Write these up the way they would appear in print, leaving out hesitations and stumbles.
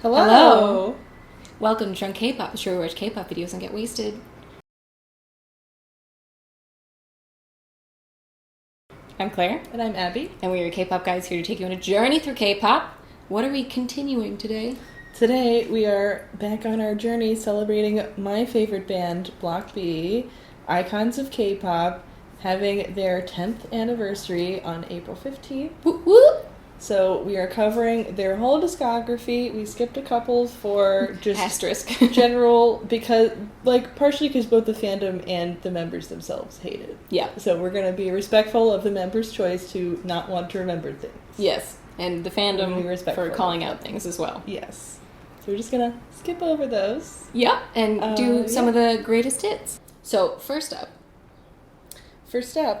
Hello! Welcome to Drunk K-Pop, the show where we watch K-pop videos and get wasted. I'm Claire. And I'm Abby. And we are K-pop guys here to take you on a journey through K-pop. What are we continuing today? Today we are back on our journey celebrating my favorite band, Block B, icons of K-pop, having their 10th anniversary on April 15th. Woo woo! So we are covering their whole discography. We skipped a couple for just asterisk general, because partially because both the fandom and the members themselves hate it. Yeah. So we're going to be respectful of the members' choice to not want to remember things. Yes, and the fandom for calling out things as well. Yes. So we're just going to skip over those. Yep, and do some of the greatest hits. So First up,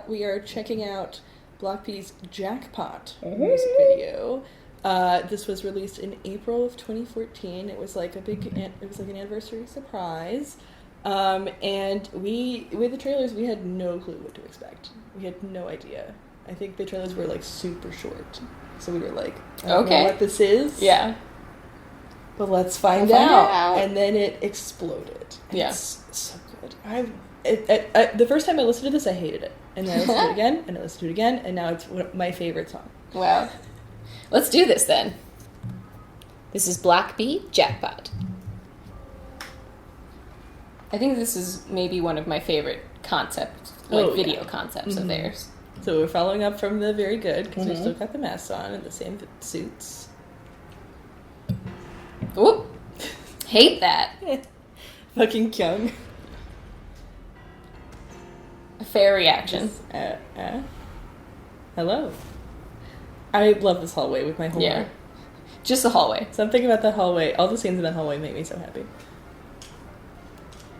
we are checking out Block B's Jackpot music video. This was released in April of 2014. It was like an anniversary surprise. And with the trailers, we had no clue what to expect. We had no idea. I think the trailers were super short. So we were like, I don't know what this is. Yeah. But let's find out. And then it exploded. And yeah. It's so good. The first time I listened to this, I hated it. And then I listened to it again, and I listened to it again, and now it's my favorite song. Wow. Let's do this then. This is Block B, Jackpot. I think this is maybe one of my favorite video concepts of theirs. So we're following up from the Very Good, because we still got the masks on and the same suits. Whoop! Hate that. Fucking Kyung. A fair reaction. Hello. I love this hallway with my whole heart. Just the hallway. Something about that hallway, all the scenes in that hallway make me so happy.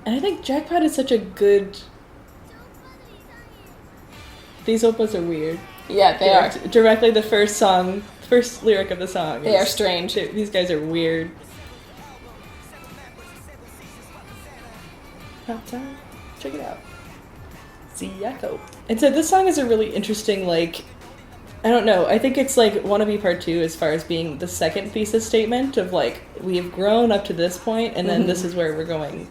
And I think Jackpot is such a good... These oppas are weird. Yeah, they are. Directly the first lyric of the song. They are strange. These guys are weird. Pop time. Check it out. Ziyako. And so this song is a really interesting, I don't know, I think it's Wannabe Part 2 as far as being the second thesis statement of we have grown up to this point and then this is where we're going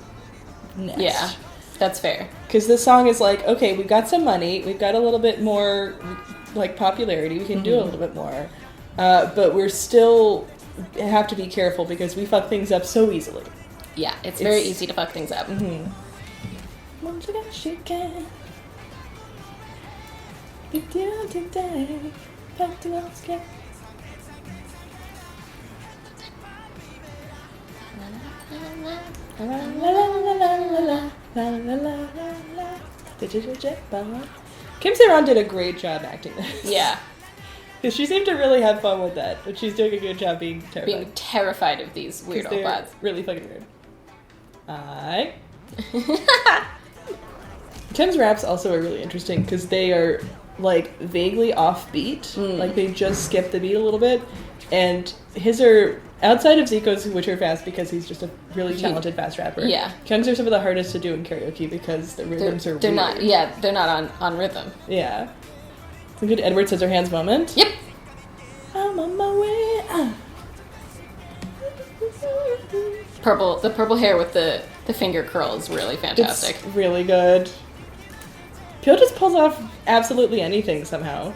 next. Yeah, that's fair. Because this song is okay, we've got some money, we've got a little bit more popularity, we can do a little bit more, but we're still have to be careful because we fuck things up so easily. Yeah, it's very easy to fuck things up. Once again, she can. Back to last game. Kim Se-ron did a great job acting this. Yeah. Because she seemed to really have fun with that, but she's doing a good job being terrified. Being terrified of these weird oppas. Really fucking weird. Kim's raps also are really interesting because they are vaguely offbeat. They just skip the beat a little bit, and his are outside of Zico's, which are fast because he's just a really talented fast rapper. Yeah, Kyung's are some of the hardest to do in karaoke because the rhythms are weird. They're not on rhythm. Yeah, some good Edward Scissorhands moment. Yep. I'm on my way. The purple hair with the finger curl is really fantastic. It's really good. Peel just pulls off absolutely anything somehow.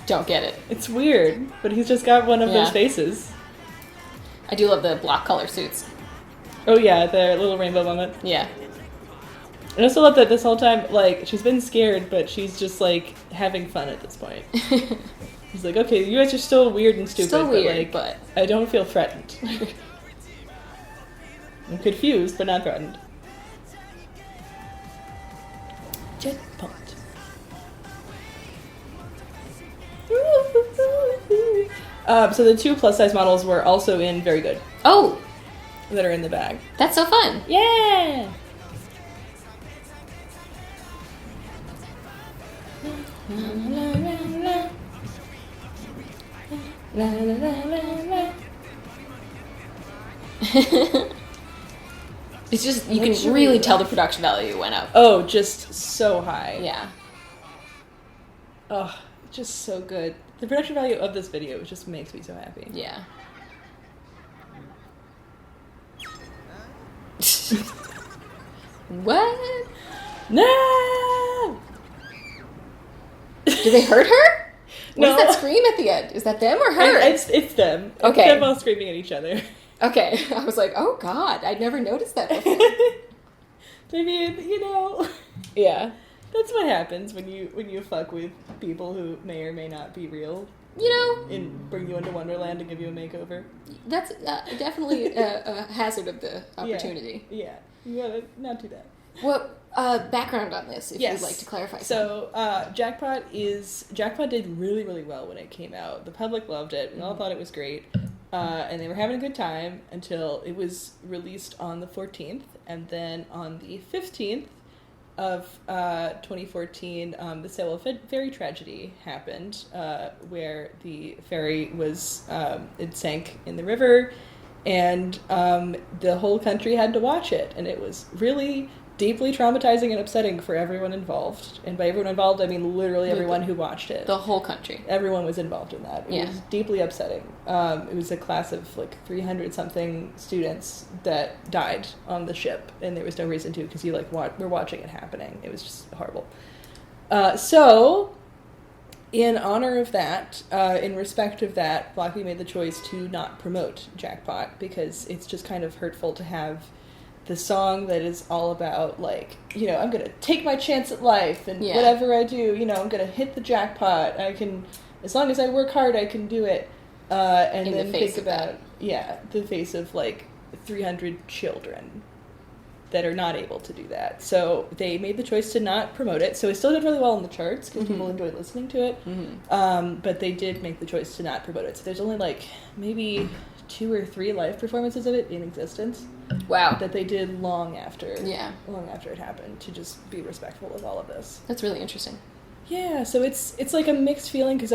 Don't get it. It's weird, but he's just got one of those faces. I do love the block color suits. Oh yeah, the little rainbow moment. Yeah. I also love that this whole time, she's been scared, but she's just, having fun at this point. He's okay, you guys are still weird and stupid, still weird, but I don't feel threatened. I'm confused, but not threatened. Jackpot. So the 2 plus-size models were also in Very Good. Oh! That are in the bag. That's so fun. Yeah! It's just, you can really tell the production value went up. Oh, just so high. Yeah. Oh, just so good. The production value of this video just makes me so happy. Yeah. What? No! Do they hurt her? No. What does that scream at the end? Is that them or her? It's them. Okay. It's them all screaming at each other. Okay. I was like, oh god, I'd never noticed that before. I mean, you know, Yeah. that's what happens when you fuck with people who may or may not be real You know, and bring you into Wonderland to give you a makeover. that's definitely a hazard of the opportunity. Yeah, you gotta not do that. What background on this, if you'd like to clarify? So, Jackpot did really, really well when it came out. The public loved it. We all thought it was great. And they were having a good time until it was released on the 14th. And then on the 15th of 2014, the Sewell ferry tragedy happened, where the ferry was, it sank in the river, and the whole country had to watch it. And it was really deeply traumatizing and upsetting for everyone involved. And by everyone involved, I mean literally everyone who watched it. The whole country. Everyone was involved in that. It was deeply upsetting. It was a class of like 300-something students that died on the ship, and there was no reason to, because you like were watching it happening. It was just horrible. So, in honor of that, in respect of that, Block B made the choice to not promote Jackpot, because it's just kind of hurtful to have the song that is all about, like, you know, I'm gonna take my chance at life, and whatever I do, you know, I'm gonna hit the jackpot. I can, as long as I work hard, I can do it. And in then think about, the face of, like, 300 children that are not able to do that. So they made the choice to not promote it. So it still did really well in the charts, because people enjoyed listening to it. But they did make the choice to not promote it. So there's only, like, maybe 2 or 3 live performances of it in existence. Wow. That they did long after it happened, to just be respectful of all of this. That's really interesting. Yeah, so it's like a mixed feeling, because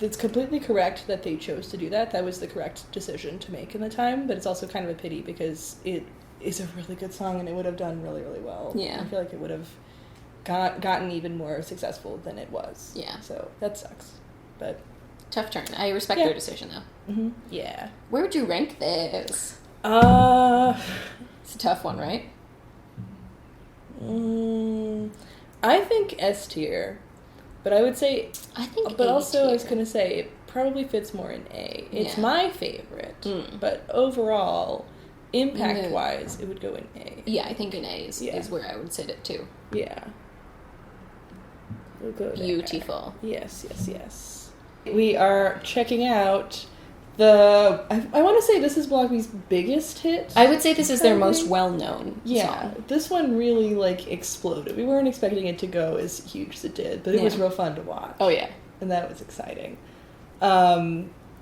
it's completely correct that they chose to do that. That was the correct decision to make in the time, but it's also kind of a pity, because it is a really good song and it would have done really, really well. Yeah. I feel like it would have gotten even more successful than it was. Yeah. So that sucks. But tough turn. I respect their decision, though. Mm-hmm. Yeah. Where would you rank this? It's a tough one, right? I think S tier, but I would say, but also I was gonna say it probably fits more in A. It's my favorite, but overall, impact wise, it would go in A. Yeah, I think in A is where I would sit it too. Yeah. We'll go Beautiful. Yes. We are checking out I want to say this is Block B's biggest hit. I would say this is their most well-known song. This one really, like, exploded. We weren't expecting it to go as huge as it did, but it was real fun to watch. Oh, yeah. And that was exciting.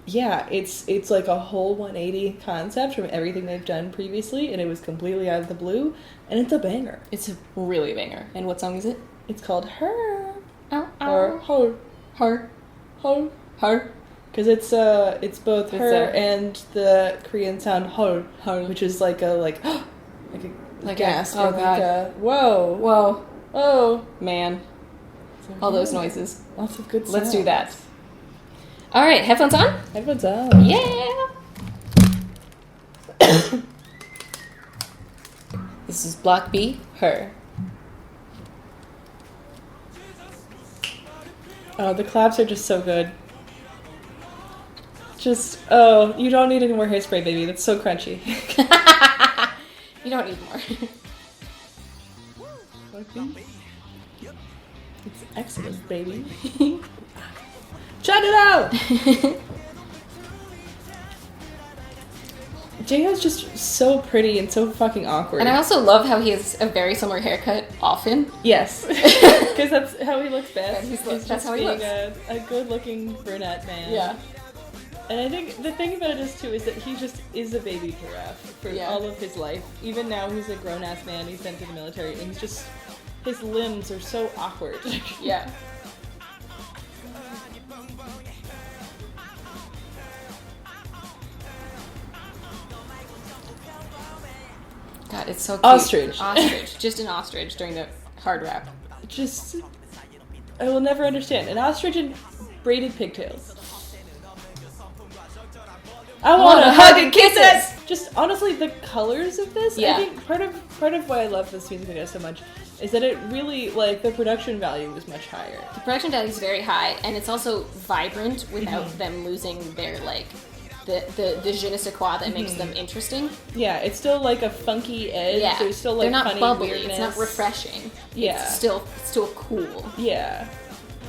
It's like a whole 180 concept from everything they've done previously, and it was completely out of the blue, and it's a banger. It's a really banger. And what song is it? It's called Her. Or Her. Because it's both her and the Korean sound hol, which is like a gasp. Oh, God. Whoa. Man. All those noises. Lots of good sounds. Let's do that. All right, headphones on? Headphones on. Yeah! This is Block B, Her. Oh, the claps are just so good. You don't need any more hairspray, baby. That's so crunchy. You don't need more. It's excellent, baby. Shout it out! Jaeho's just so pretty and so fucking awkward. And I also love how he has a very similar haircut often. Yes. Because that's how he looks best. That's how he looks. A good-looking brunette man. Yeah. And I think the thing about it is that he just is a baby giraffe for all of his life. Even now, he's a grown-ass man. He's sent to the military, and his limbs are so awkward. Yeah. God, it's so cute. Ostrich. Just an ostrich during the hard rap. I will never understand. An ostrich and braided pigtails. I want to hug and kiss it! just honestly, the colors of this, Yeah. I think part of why I love this music video so much is that it really, like, the production value is much higher. The production value is very high, and it's also vibrant without them losing their, like, the je ne sais quoi that makes them interesting. Yeah, it's still, like, a funky edge. Yeah. There's still, like, they're not funny bubbly. weirdness. It's not refreshing. Yeah. It's still cool. Yeah.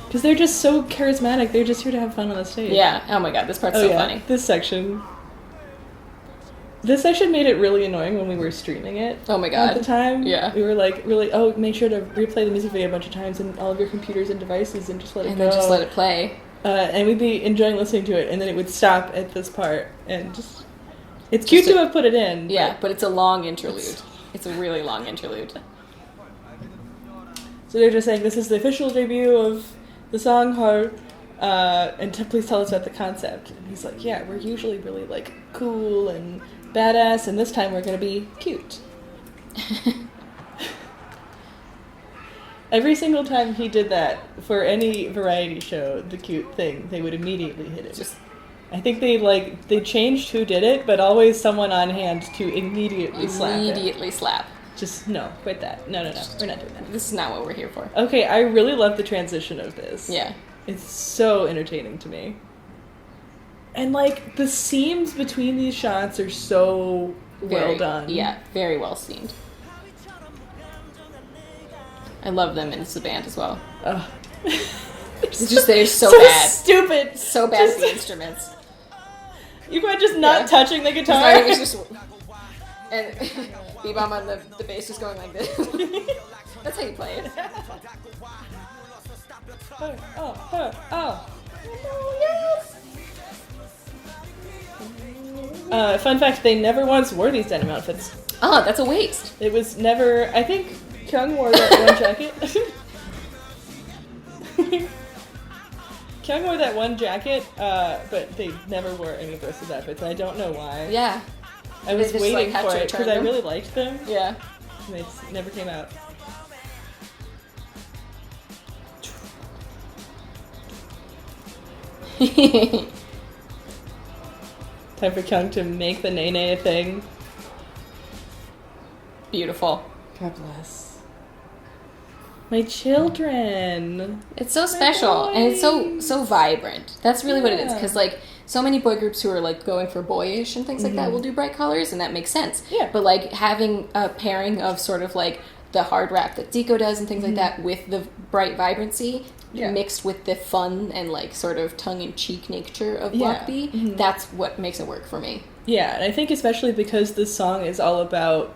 Because they're just so charismatic. They're just here to have fun on the stage. Yeah. Oh my god, this part's so funny. This section made it really annoying when we were streaming it. Oh my god. At the time. Yeah. We were like, really, make sure to replay the music video a bunch of times on all of your computers and devices and just let it go. And then just let it play. And we'd be enjoying listening to it, and then it would stop at this part, and just... It's cute to have put it in. Yeah, but it's a long interlude. It's a really long interlude. So they're just saying, this is the official debut of the song Har, and please tell us about the concept. And he's like, yeah, we're usually really, like, cool and badass, and this time we're going to be cute. Every single time he did that, for any variety show, the cute thing, they would immediately hit it. I think they changed who did it, but always someone on hand to immediately slap it. Immediately slap. Just, no, quit that. No, we're not doing that. This is not what we're here for. Okay, I really love the transition of this. Yeah. It's so entertaining to me. And, like, the seams between these shots are so well done. Yeah, very well scenes. I love them in the band as well. Ugh. It's just they're so bad. Stupid. So bad at the instruments. You got just not touching the guitar. It's just, and Bebop on the bass just going like this. That's how you play it. Oh, yes! Fun fact, they never once wore these denim outfits. Oh, that's a waste. It was never... I think Kyung wore that one jacket. Kyung wore that one jacket, but they never wore any of the rest of the outfits, and I don't know why. Yeah. I was just, waiting like, for it, because I really liked them. Yeah. And they just never came out. Time for Kyung to make the Nene a thing. Beautiful. God bless. My children. It's so special, and it's so vibrant. That's really what it is, because, like, so many boy groups who are, like, going for boyish and things like that will do bright colors, and that makes sense. Yeah. But, like, having a pairing of sort of, like, the hard rap that Zico does and things like that with the bright vibrancy mixed with the fun and, like, sort of tongue-in-cheek nature of Block B, that's what makes it work for me. Yeah, and I think especially because this song is all about...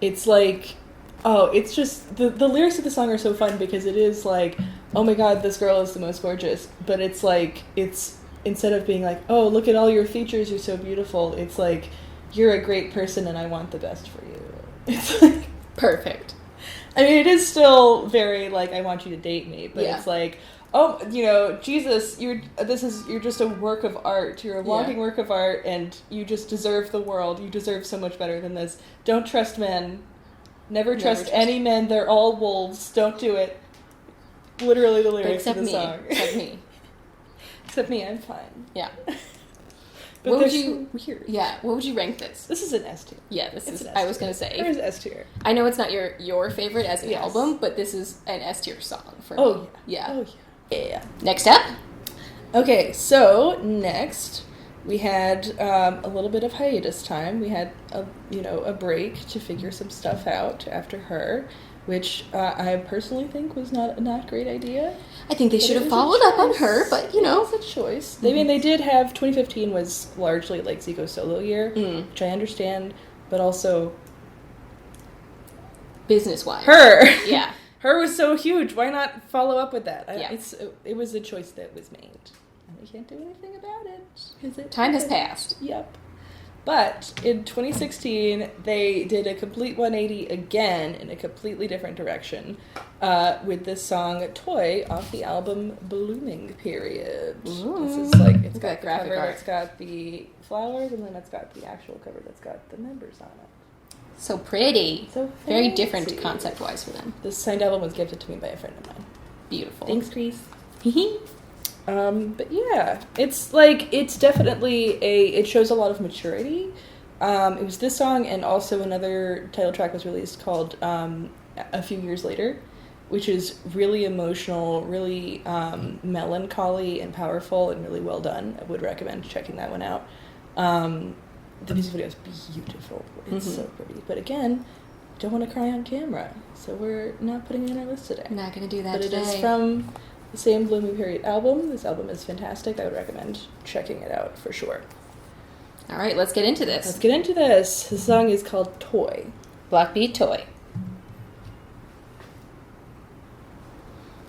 It's like... Oh, it's just... The lyrics of the song are so fun because it is like, oh my god, this girl is the most gorgeous. But it's like, it's... Instead of being like, oh, look at all your features, you're so beautiful, it's like, you're a great person and I want the best for you. It's like... Perfect. I mean, it is still very, like, I want you to date me, but it's like, oh, you know, Jesus, you're just a work of art. You're a walking work of art, and you just deserve the world. You deserve so much better than this. Don't trust men. Never trust any men. They're all wolves. Don't do it. Literally the lyrics of the song. Except me. Except me, I'm fine. Yeah. But what would you... So weird. Yeah, what would you rank this? This is an S tier. Yeah, I was going to say. Where's S tier? I know it's not your favorite as an album, but this is an S tier song for me. Oh, yeah. Oh, yeah. Next up? Okay, so next we had a little bit of hiatus time. We had a break to figure some stuff out after her, which I personally think was not a great idea. I think they should have followed up on her, but it's a choice. I mean, they did have 2015 was largely like Zico's solo year, which I understand, but also business-wise, her, her was so huge. Why not follow up with that? It was a choice that was made, and we can't do anything about it. Time has passed. Yep. But in 2016, they did a complete 180 again in a completely different direction with this song "Toy" off the album "Blooming Period." Ooh. This is like it's got the graphic cover art. that's got the flowers, and then it's got the actual cover that's got the members on it. So pretty. So very different concept-wise for them. This signed album was gifted to me by a friend of mine. Beautiful. Thanks, Chris. But yeah, it's like, it's definitely it shows a lot of maturity, It was this song, and also another title track was released called A Few Years Later, which is really emotional, really melancholy and powerful, and really well done. I would recommend checking that one out. The music video is beautiful. It's so pretty. But again, don't want to cry on camera, so we're not putting it on our list today. I'm not going to do that today. But it is from the same Blooming Period album. This album is fantastic. I would recommend checking it out for sure. All right, let's get into this. The song is called Toy. Block B, Toy.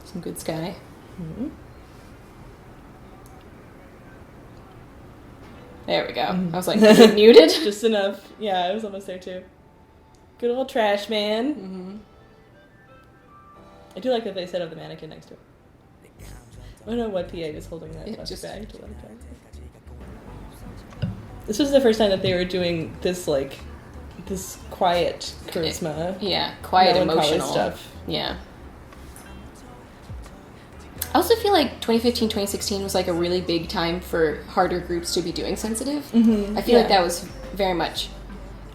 Some good sky. Mm-hmm. There we go. I was like, is it muted? Just enough. Yeah, I was almost there too. Good old trash man. Mm-hmm. I do like that they set up the mannequin next to it. I don't know what PA was holding that plastic bag to let it go. This was the first time that they were doing this, like, this quiet charisma. Yeah, quiet, emotional stuff. Yeah. I also feel like 2015, 2016 was like a really big time for harder groups to be doing sensitive. Mm-hmm. I feel like that was very much,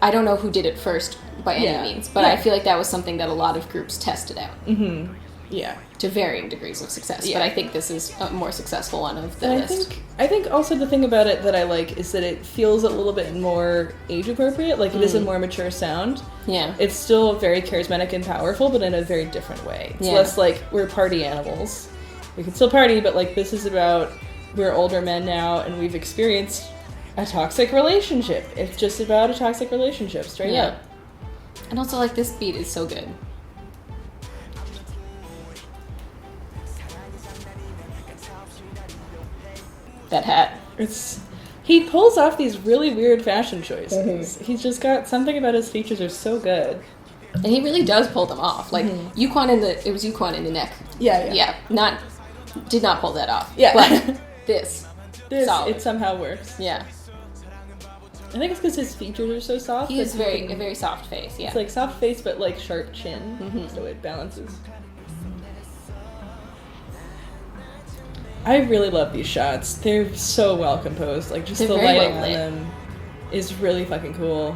I don't know who did it first by any means, but I feel like that was something that a lot of groups tested out. Mm-hmm. Yeah. To varying degrees of success. Yeah. But I think this is a more successful one of the list. I think also the thing about it that I like is that it feels a little bit more age appropriate. Like, it is a more mature sound. Yeah. It's still very charismatic and powerful, but in a very different way. It's less like, we're party animals. We can still party, but, like, this is about, we're older men now, and we've experienced a toxic relationship. It's just about a toxic relationship, straight up. And also, like, this beat is so good. That hat. He pulls off these really weird fashion choices. He's just got something about his features are so good. And he really does pull them off. Like, it was Yukon in the neck. Yeah. Did not pull that off. Yeah. But this, solid. It somehow works. Yeah. I think it's because his features are so soft. He has a very soft face, yeah. It's like soft face, but like sharp chin, so it balances. I really love these shots. They're so well composed. Like, just the lighting on them is really fucking cool.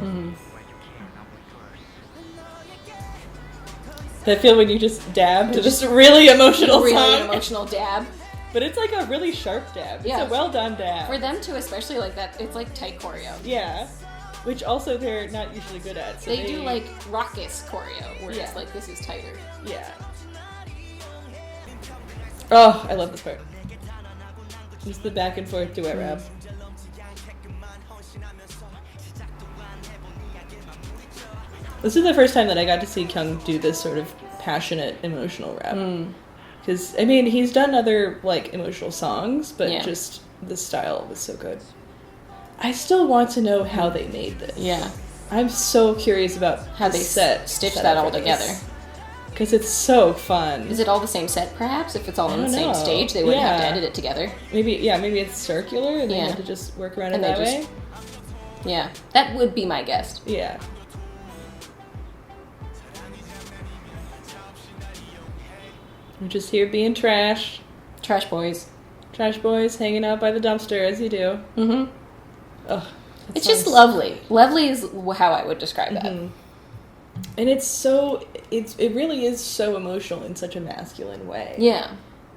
I feel when you just dab to just a really emotional song. Really emotional dab. But it's like a really sharp dab. It's a well done dab. For them too, especially like that, it's like tight choreo. Yeah. Which also they're not usually good at. So they do like raucous choreo, where it's like, this is tighter. Yeah. Oh, I love this part. Just the back and forth duet rap. This is the first time that I got to see Kyung do this sort of passionate, emotional rap. Because, I mean, he's done other, like, emotional songs, but just the style was so good. I still want to know how they made this. Yeah. I'm so curious about how they stitch that all together. Because it's so fun. Is it all the same set, perhaps? If it's all on the same stage, they wouldn't have to edit it together. Maybe it's circular, and they had to just work around it that way. Yeah, that would be my guess. Yeah. We're just here being trash. Trash boys. Trash boys hanging out by the dumpster, as you do. Mm-hmm. Ugh, it's just lovely. Lovely is how I would describe that. And it really is so emotional in such a masculine way. Yeah.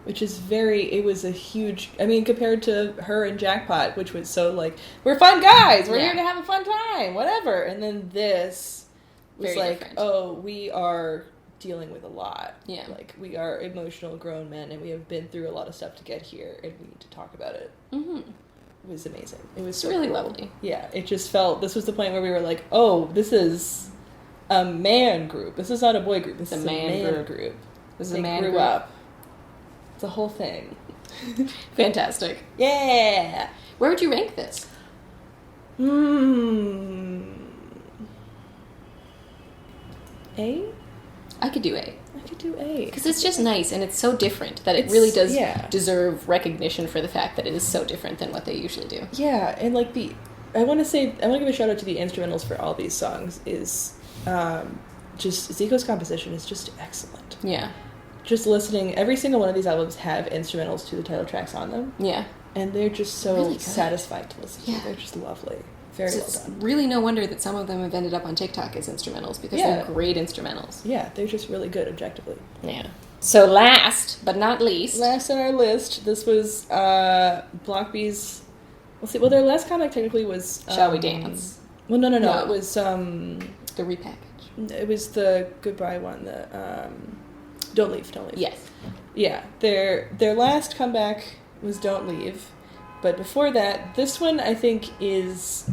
Which is it was a huge, I mean, compared to her and Jackpot, which was so like, we're fun guys, we're here to have a fun time, whatever. And then this was very like, different. Oh, we are dealing with a lot. Yeah. Like, we are emotional grown men, and we have been through a lot of stuff to get here, and we need to talk about it. Mm-hmm. It was amazing. It was so really cool. lovely. Yeah, it just felt, this was the point where we were like, oh, this is a man group. This is not a boy group. This is a man group. This is a man group. Up. It's a whole thing. Fantastic. Yeah. Where would you rank this? A? I could do A. I could do A. Because it's just nice, and it's so different that it really does deserve recognition for the fact that it is so different than what they usually do. Yeah, and like I want to give a shout out to the instrumentals for all these songs. Is just Zico's composition is just excellent. Yeah. Just listening, every single one of these albums have instrumentals to the title tracks on them. Yeah. And they're just so really satisfying to listen to. They're just lovely. Very so well it's done. really no wonder that some of them have ended up on TikTok as instrumentals, because they're great instrumentals. Yeah, they're just really good objectively. Yeah. So last but not least. Last on our list, this was Block B's... Well, their last comic technically was... Shall We Dance? Well, no. It was... The repackage. It was the goodbye one, the... Don't Leave. Yes. Yeah, their last comeback was Don't Leave. But before that, this one, I think, is...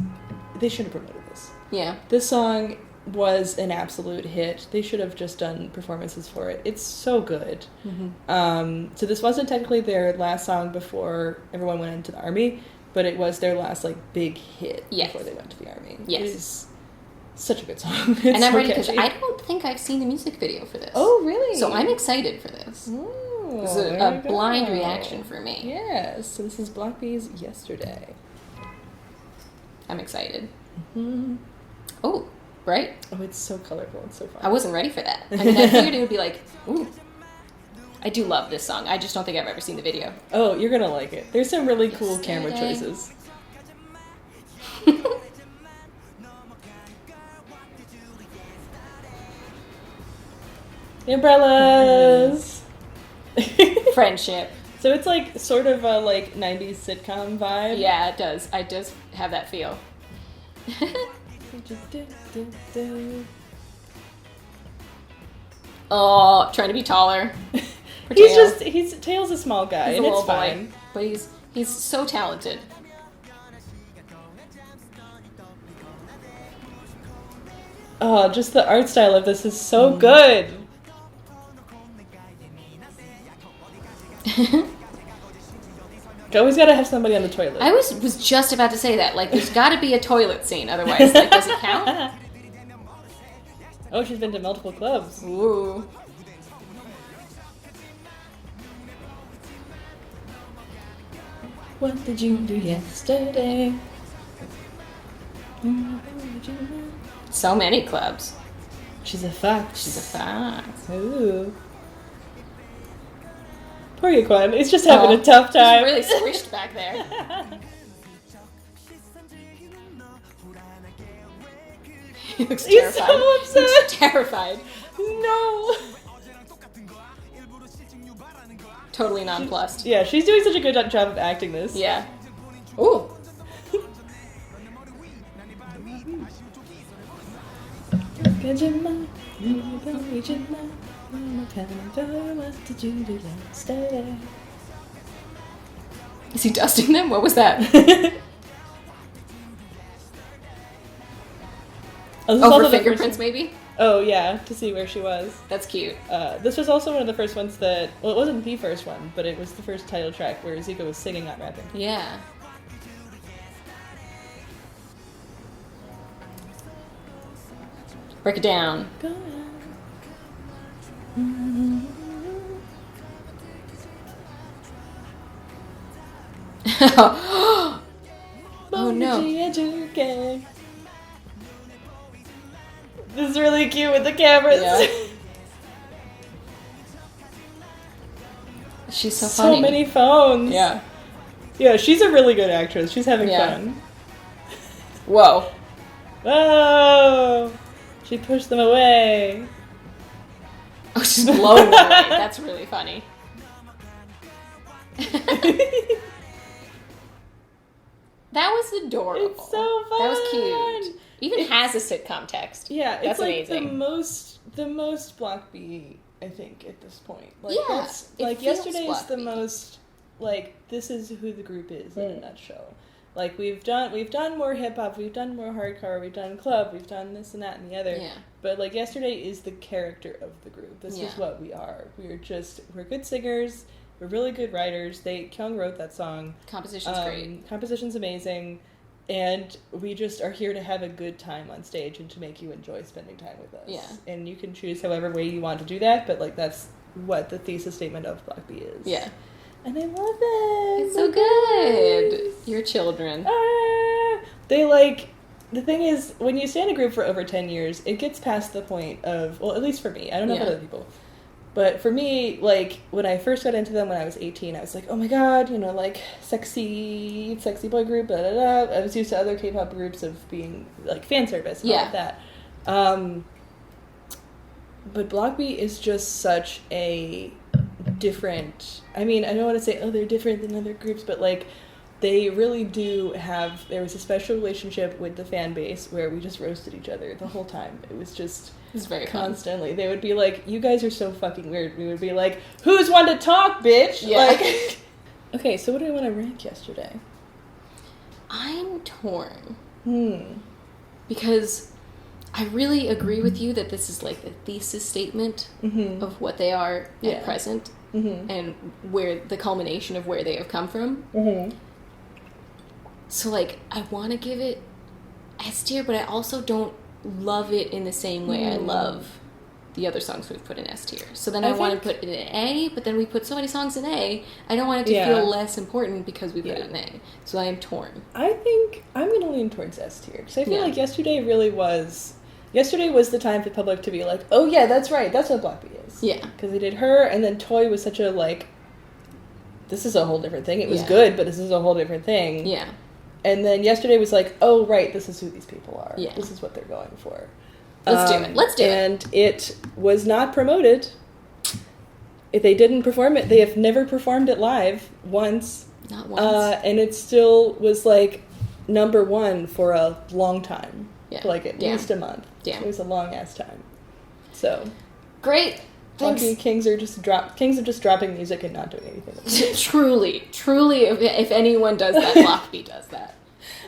They should have promoted this. Yeah. This song was an absolute hit. They should have just done performances for it. It's so good. Mm-hmm. So this wasn't technically their last song before everyone went into the army, but it was their last, like, big hit before they went to the army. Yes. It is such a good song. It's and I'm so ready, because catchy. I don't think I've seen the music video for this. Oh, really? So I'm excited for this. Ooh, It's there a you blind go. reaction for me. Yes, so this is Block B's Yesterday. I'm excited. Mm-hmm. Oh, right? Oh, it's so colorful. It's so fun. I wasn't ready for that. I mean, I figured it would be like, ooh. I do love this song. I just don't think I've ever seen the video. Oh, you're gonna like it. There's some really cool camera choices. Umbrellas! Friendship. So it's like sort of a like 90s sitcom vibe. Yeah, it does. I just have that feel. Oh, trying to be taller. He's Tails a small guy, He's and a it's little fine. boy, but he's so talented. Oh, just the art style of this is so good. Always gotta have somebody on the toilet. I was just about to say that. Like, there's got to be a toilet scene, otherwise, like, does it count? Oh, she's been to multiple clubs. Ooh. What did you do yesterday? So many clubs. She's a fox. She's a fox. Ooh. Poor Yaquan. He's just having a tough time. He's really squished back there. He looks He's terrified. so upset. He looks terrified. No. Totally nonplussed. Yeah, she's doing such a good job of acting this. Yeah. Ooh. Is he dusting them? What was that? Oh, for fingerprints, maybe? Oh, yeah, to see where she was. That's cute. This was also one of the first ones that... Well, it wasn't the first one, but it was the first title track where Zico was singing, not rapping. Yeah. Break it down. Go on. Oh no. This is really cute with the cameras. Yeah. She's so funny. So many phones. Yeah. Yeah, she's a really good actress. She's having fun. Whoa. Whoa! She pushed them away. Oh, she's blowing them away. That's really funny. That was adorable. It's so fun. That was cute. Even has a sitcom text. Yeah, that's it's like amazing. the most Block B, I think, at this point. Like, Yeah, that's, it like feels yesterday is Block the B. most like this is who the group is in a nutshell. Like we've done more hip hop, we've done more hardcore, we've done club, we've done this and that and the other. Yeah. But like yesterday is the character of the group. This is what we are. We're good singers. We're really good writers. Kyung wrote that song. Composition's great. Composition's amazing. And we just are here to have a good time on stage and to make you enjoy spending time with us. Yeah. And you can choose however way you want to do that, but like that's what the thesis statement of Block B is. Yeah. And I love it. It's so good. Your children. They like... The thing is, when you stay in a group for over 10 years, it gets past the point of... Well, at least for me. I don't know about other people. But for me, like, when I first got into them when I was 18, I was like, oh my god, you know, like, sexy boy group, blah, blah, blah. I was used to other K-pop groups of being, like, fan service and all of that. But Block B is just such a different, I mean, I don't want to say, oh, they're different than other groups, but, like, they really do have, there was a special relationship with the fan base where we just roasted each other the whole time. It was just... It's very constantly. fun. They would be like, you guys are so fucking weird. We would be like, who's one to talk, bitch? Yeah. Like, okay, so what do I want to rank yesterday? I'm torn. Because I really agree with you that this is like the thesis statement of what they are at present and where the culmination of where they have come from. So, like, I want to give it S tier, but I also don't love it in the same way I love the other songs we've put in S tier. So then I want to put it in A, but then we put so many songs in A, I don't want it to feel less important because we put it in A. So I am torn. I think I'm going to lean towards S tier, because I feel like yesterday was the time for the public to be like, oh yeah, that's right, that's what Block B is. Yeah. Because they did Her, and then Toy was such a, like, this is a whole different thing. It was good, but this is a whole different thing. Yeah. And then yesterday was like, oh, right, this is who these people are. Yeah. This is what they're going for. Let's do it. And it was not promoted. If they didn't perform it, they have never performed it live once. Not once. And it still was, like, number one for a long time. Yeah. For, like, at least a month. Yeah. It was a long-ass time. So. Great. Thanks. Kings are just dropping music and not doing anything. Truly, if anyone does that, Block B does that.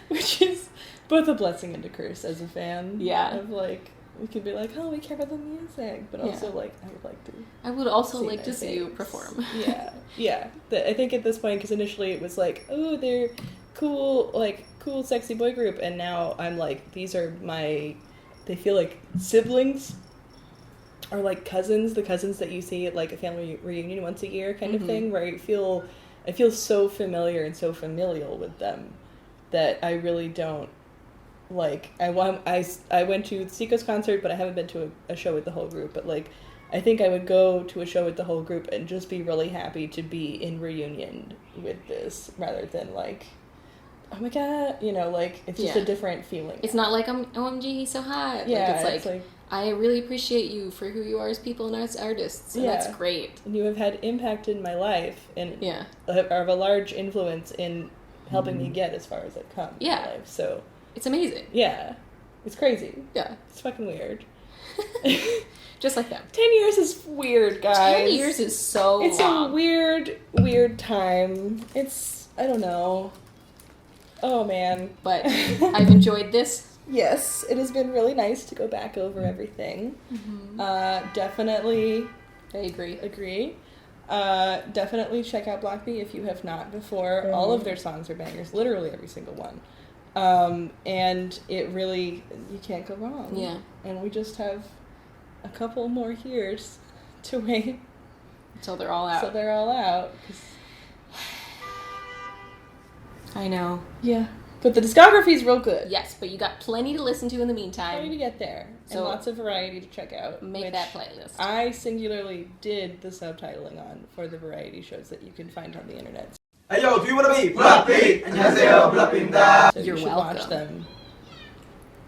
Which is both a blessing and a curse as a fan. Yeah. Of, like, we could be like, oh, we care about the music, but also, like, I would like to. I would also like to see you perform. Yeah. I think at this point, because initially it was like, oh, they're cool, sexy boy group, and now I'm like, these are they feel like siblings. Or, like, the cousins that you see at, like, a family reunion once a year kind of thing, where I feel so familiar and so familial with them that I really don't, like, I went to Zico's concert, but I haven't been to a show with the whole group, but, like, I think I would go to a show with the whole group and just be really happy to be in reunion with this, rather than, like, oh my god, you know, like, it's just a different feeling. It's not like, OMG, he's so hot. Yeah, like, it's like I really appreciate you for who you are as people and as artists, and that's great. And you have had impact in my life, and are of a large influence in helping me get as far as I've come in my life, so... It's amazing. Yeah. It's crazy. Yeah. It's fucking weird. Just like them. 10 years is weird, guys. 10 years is so long. It's a weird time. It's, I don't know. Oh, man. But I've enjoyed this. Yes, it has been really nice to go back over everything. Definitely. I agree. Definitely check out Block B if you have not before. All of their songs are bangers, literally every single one. And it really, you can't go wrong. Yeah. And we just have a couple more years to wait. Until they're all out. I know. Yeah. But the discography is real good. Yes, but you got plenty to listen to in the meantime. Plenty to get there. So and lots of variety to check out. Make that playlist. I singularly did the subtitling on for the variety shows that you can find on the internet. Hey yo, do you want to be Blackpink? 안녕하세요, Blackpink입니다. So you should watch them.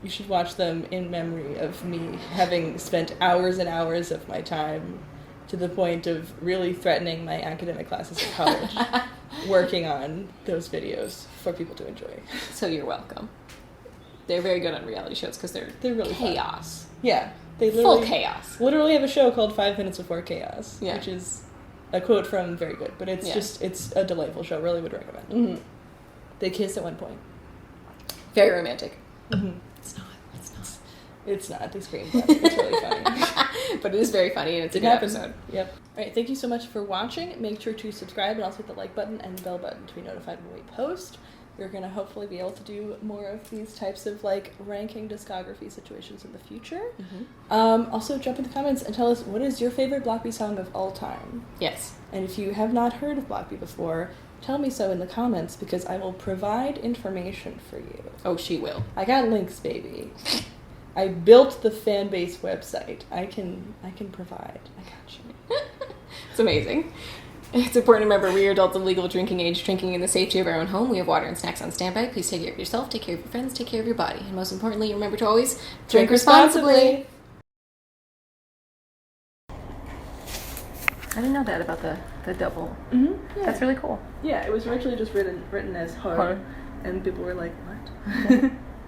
You should watch them in memory of me having spent hours and hours of my time to the point of really threatening my academic classes at college working on those videos for people to enjoy. So you're welcome. They're very good on reality shows because they're really chaos. Fun. Yeah. They full chaos. Literally have a show called 5 Minutes Before Chaos, yeah. which is a quote from Very Good, but it's just, it's a delightful show. Really would recommend. Mm-hmm. They kiss at one point. Very romantic. Mm-hmm. It's not. They scream. It's really funny. But it is very funny, and it's a good episode. Yep. All right. Thank you so much for watching. Make sure to subscribe and also hit the like button and the bell button to be notified when we post. We're going to hopefully be able to do more of these types of, like, ranking discography situations in the future. Mm-hmm. Also, jump in the comments and tell us, what is your favorite Block B song of all time? Yes. And if you have not heard of Block B before, tell me so in the comments, because I will provide information for you. Oh, she will. I got links, baby. I built the fan base website. I can provide. I got you. It's amazing. It's important to remember we are adults of legal drinking age, drinking in the safety of our own home. We have water and snacks on standby. Please take care of yourself, take care of your friends, take care of your body. And most importantly, remember to always drink responsibly. I didn't know that about the double. Mm-hmm. Yeah. That's really cool. Yeah, it was originally just written as hard, and people were like, what?